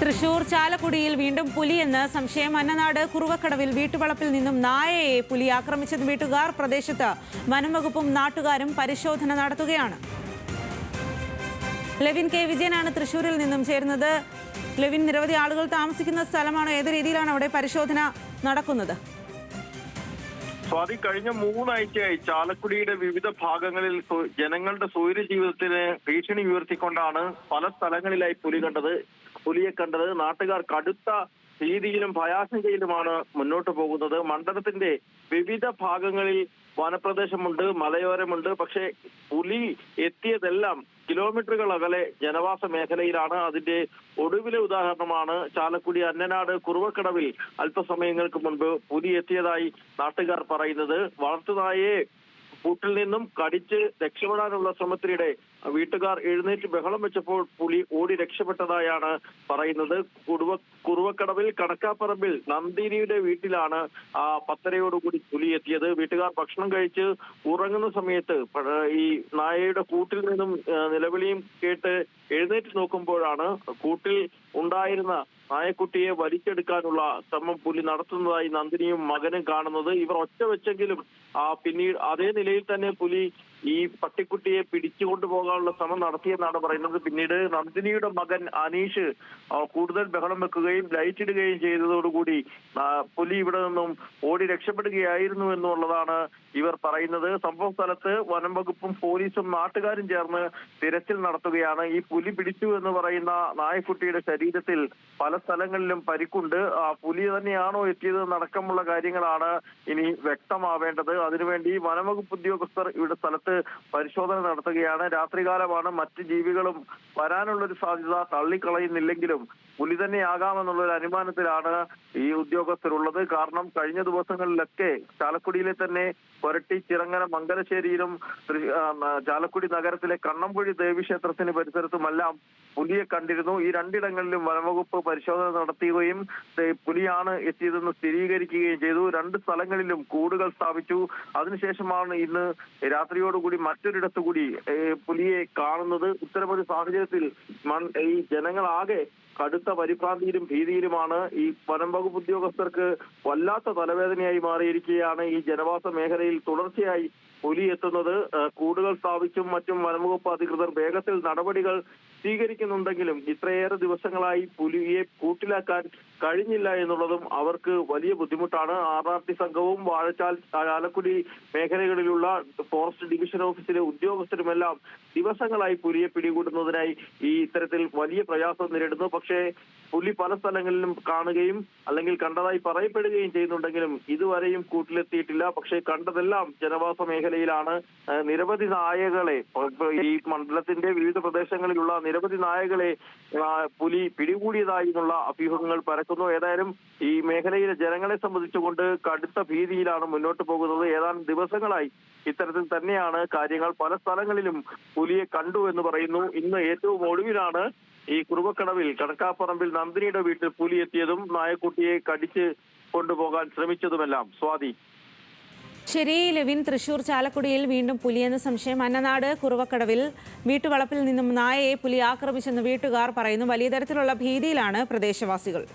തൃശൂർ ചാലക്കുടിയിൽ വീണ്ടും പുലിയെന്ന് സംശയം. അന്നനാട് കുറുവക്കടവിൽ വീട്ടുവളപ്പിൽ നിന്നും നായയെ പുലി ആക്രമിച്ചത് വീട്ടുകാർ. പ്രദേശത്ത് വനംവകുപ്പും നാട്ടുകാരും പരിശോധന നടത്തുകയാണ്. ലെവിൻ കെ വിജയനാണ് തൃശൂരിൽ നിന്നും ചേരുന്നത്. ലെവിൻ, നിരവധി ആളുകൾ താമസിക്കുന്ന സ്ഥലമാണ്. ഏത് രീതിയിലാണ് അവിടെ പരിശോധന നടക്കുന്നത്? സ്വാതി, കഴിഞ്ഞ 3 ആഴ്ചയായി ചാലക്കുടിയുടെ വിവിധ ഭാഗങ്ങളിൽ ജനങ്ങളുടെ സ്വൈര്യ ജീവിതത്തിന് ഭീഷണി ഉയർത്തിക്കൊണ്ടാണ് പല സ്ഥലങ്ങളിലായി പുലിയെ കണ്ടത്. നാട്ടുകാർ കടുത്ത ഭീതിയിലും ഭയാശങ്കയിലുമാണ് മുന്നോട്ട് പോകുന്നത്. മണ്ഡലത്തിന്റെ വിവിധ ഭാഗങ്ങളിൽ വനപ്രദേശമുണ്ട്, മലയോരമുണ്ട്. പക്ഷേ പുലി എത്തിയതെല്ലാം കിലോമീറ്ററുകൾ അകലെ ജനവാസ മേഖലയിലാണ്. അതിന്റെ ഒടുവിലെ ഉദാഹരണമാണ് ചാലക്കുടി അന്നനാട് കുറുവക്കടവിൽ അല്പസമയങ്ങൾക്ക് മുൻപ് പുലി എത്തിയതായി നാട്ടുകാർ പറയുന്നത്. വളർത്തുനായയെ കൂട്ടിൽ നിന്നും കടിച്ച് രക്ഷപ്പെടാനുള്ള ശ്രമത്തിനിടെ വീട്ടുകാർ എഴുന്നേറ്റ് ബഹളം വെച്ചപ്പോൾ പുലി ഓടി രക്ഷപ്പെട്ടതായാണ് പറയുന്നത്. കുറുവക്കടവിൽ കടക്കാപ്പറമ്പിൽ നന്ദിനിയുടെ വീട്ടിലാണ് 10:30 പുലി എത്തിയത്. വീട്ടുകാർ ഭക്ഷണം കഴിച്ച് ഉറങ്ങുന്ന സമയത്ത് ഈ നായയുടെ കൂട്ടിൽ നിന്നും നിലവിളിയും കേട്ട് എഴുന്നേറ്റ് നോക്കുമ്പോഴാണ് കൂട്ടിൽ ഉണ്ടായിരുന്ന നായക്കുട്ടിയെ വലിച്ചെടുക്കാനുള്ള ശ്രമം പുലി നടത്തുന്നതായി നന്ദിനിയും മകനും കാണുന്നത്. ഇവർ ഒച്ച വെച്ചെങ്കിലും പിന്നീട് അതേ നിലയിൽ തന്നെ പുലി ഈ പട്ടിക്കുട്ടിയെ പിടിച്ചുകൊണ്ടു പോകാനുള്ള ശ്രമം നടത്തിയെന്നാണ് പറയുന്നത്. പിന്നീട് നന്ദിനിയുടെ മകൻ അനീഷ് കൂടുതൽ ബഹളം വെക്കുകയും ലൈറ്റ് ഇടുകയും ചെയ്തതോടുകൂടി പുലി ഇവിടെ നിന്നും ഓടി രക്ഷപ്പെടുകയായിരുന്നു എന്നുള്ളതാണ് ഇവർ പറയുന്നത്. സംഭവ സ്ഥലത്ത് വനം വകുപ്പും പോലീസും നാട്ടുകാരും ചേർന്ന് തിരച്ചിൽ നടത്തുകയാണ്. ഈ പുലി പിടിച്ചു എന്ന് പറയുന്ന നായക്കുട്ടിയുടെ ശരീരത്തിൽ പല സ്ഥലങ്ങളിലും പരിക്കുണ്ട്. പുലി തന്നെയാണോ എത്തിയതെന്നടക്കമുള്ള കാര്യങ്ങളാണ് ഇനി വ്യക്തമാവേണ്ടത്. അതിനുവേണ്ടി വനംവകുപ്പ് ഉദ്യോഗസ്ഥർ ഇവിടെ സ്ഥലത്ത് പരിശോധന നടത്തുകയാണ്. രാത്രികാലമാണ്, മറ്റ് ജീവികളും വരാനുള്ളൊരു സാധ്യത തള്ളിക്കളയുന്നില്ലെങ്കിലും പുലി തന്നെയാകാമെന്നുള്ളൊരു അനുമാനത്തിലാണ് ഈ ഉദ്യോഗസ്ഥരുള്ളത്. കാരണം കഴിഞ്ഞ ദിവസങ്ങളിലൊക്കെ ചാലക്കുടിയിലെ തന്നെ കൊരട്ടി, ചിറങ്ങര, മംഗലശ്ശേരിയിലും ചാലക്കുടി നഗരത്തിലെ കണ്ണമ്പുഴി ദേവീക്ഷേത്രത്തിന് പരിസരത്തുമെല്ലാം പുലിയെ കണ്ടിരുന്നു. ഈ രണ്ടിടങ്ങളിലും വനംവകുപ്പ് പരിശോധന നടത്തുകയും പുലിയാണ് എത്തിയതെന്ന് സ്ഥിരീകരിക്കുകയും ചെയ്തു. 2 സ്ഥലങ്ങളിലും കൂടുകൾ സ്ഥാപിച്ചു. അതിനുശേഷമാണ് ഇന്ന് രാത്രിയോടുകൂടി മറ്റൊരിടത്തു കൂടി പുലിയെ കാണുന്നത്. ഇത്തരമൊരു സാഹചര്യത്തിൽ ഈ ജനങ്ങളാകെ കടുത്ത പരിഭ്രാന്തിയിലും ഭീതിയിലുമാണ്. ഈ വനം വകുപ്പ് ഉദ്യോഗസ്ഥർക്ക് വല്ലാത്ത തലവേദനയായി മാറിയിരിക്കുകയാണ്. ഈ ജനവാസ മേഖലയിൽ തുടർച്ചയായി പുലി എത്തുന്നത്. കൂടുകൾ സ്ഥാപിച്ചും മറ്റും വനംവകുപ്പ് അധികൃതർ വേഗത്തിൽ നടപടികൾ സ്വീകരിക്കുന്നുണ്ടെങ്കിലും ഇത്രയേറെ ദിവസങ്ങളായി പുലിയെ കൂട്ടിലാക്കാൻ കഴിഞ്ഞില്ല എന്നുള്ളതും അവർക്ക് വലിയ ബുദ്ധിമുട്ടാണ്. RRT സംഘവും ചാലക്കുടി മേഖലകളിലുള്ള ഫോറസ്റ്റ് ഡിവിഷൻ ഓഫീസിലെ ഉദ്യോഗസ്ഥരുമെല്ലാം ദിവസങ്ങളായി പുലിയെ പിടികൂടുന്നതിനായി ഇത്തരത്തിൽ വലിയ പ്രയാസം നേരിടുന്നു. പക്ഷേ പുലി പല സ്ഥലങ്ങളിലും കാണുകയും അല്ലെങ്കിൽ കണ്ടതായി പറയപ്പെടുകയും ചെയ്യുന്നുണ്ടെങ്കിലും ഇതുവരെയും കൂട്ടിലെത്തിയിട്ടില്ല. പക്ഷേ കണ്ടതെല്ലാം ജനവാസ മേഖലയിലാണ്. നിരവധി നായകളെ, ഈ മണ്ഡലത്തിന്റെ വിവിധ പ്രദേശങ്ങളിലുള്ള നിരവധി നായകളെ പുലി പിടികൂടിയതായി എന്നുള്ള അഭ്യൂഹങ്ങൾ പരക്കുന്നു. ഏതായാലും ഈ മേഖലയിലെ ജനങ്ങളെ സംബന്ധിച്ചുകൊണ്ട് കടുത്ത ഭീതിയിലാണ് മുന്നോട്ട് പോകുന്നത്. ഏതാനും ദിവസങ്ങളായി ഇത്തരത്തിൽ തന്നെയാണ് കാര്യങ്ങൾ. പല സ്ഥലങ്ങളിലും പുലിയെ കണ്ടു എന്ന് പറയുന്നു. ഇന്ന് ഏറ്റവും ഒടുവിലാണ് ഈ കുറുവക്കടവിൽ കടക്കാപ്പറമ്പിൽ നന്ദിനിയുടെ വീട്ടിൽ പുലി എത്തിയതും നായക്കുട്ടിയെ കടിച്ച് കൊണ്ടുപോകാൻ ശ്രമിച്ചതുമെല്ലാം. സ്വാതി. ശരി ലെവിൻ, തൃശൂർ ചാലക്കുടിയിൽ വീണ്ടും പുലിയെന്ന് സംശയം. അന്നനാട് കുറുവക്കടവിൽ വീട്ടുവളപ്പിൽ നിന്നും നായയെ പുലി ആക്രമിച്ചെന്ന് വീട്ടുകാർ പറയുന്നു. വലിയ തരത്തിലുള്ള ഭീതിയിലാണ് പ്രദേശവാസികൾ.